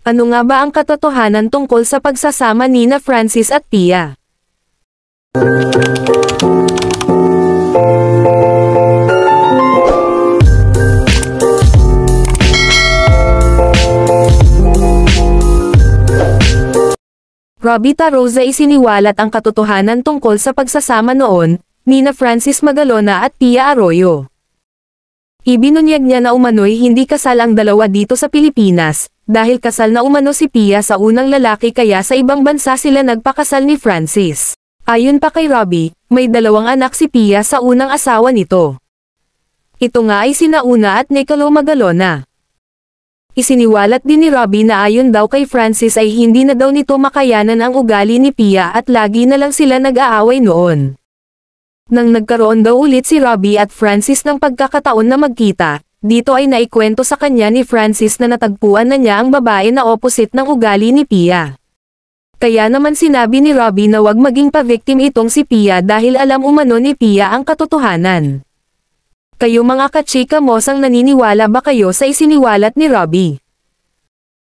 Ano nga ba ang katotohanan tungkol sa pagsasama nina Francis at Pia? Robbie Tarosa isiniwalat ang katotohanan tungkol sa pagsasama noon, nina Francis Magalona at Pia Arroyo. Ibinunyag niya na umano'y hindi kasal ang dalawa dito sa Pilipinas, dahil kasal na umano si Pia sa unang lalaki kaya sa ibang bansa sila nagpakasal ni Francis. Ayon pa kay Robbie, may 2 anak si Pia sa unang asawa nito. Ito nga ay sina Una at Nicolo Magalona. Isiniwalat din ni Robbie na ayon daw kay Francis ay hindi na daw nito makayanan ang ugali ni Pia at lagi na lang sila nag-aaway noon. Nang nagkaroon daw ulit si Robbie at Francis ng pagkakataon na magkita, dito ay naikwento sa kanya ni Francis na natagpuan na niya ang babae na opposite ng ugali ni Pia. Kaya naman sinabi ni Robbie na wag maging pa-victim itong si Pia dahil alam umano ni Pia ang katotohanan. Kayo mga kachika mosang naniniwala ba kayo sa isiniwalat ni Robbie?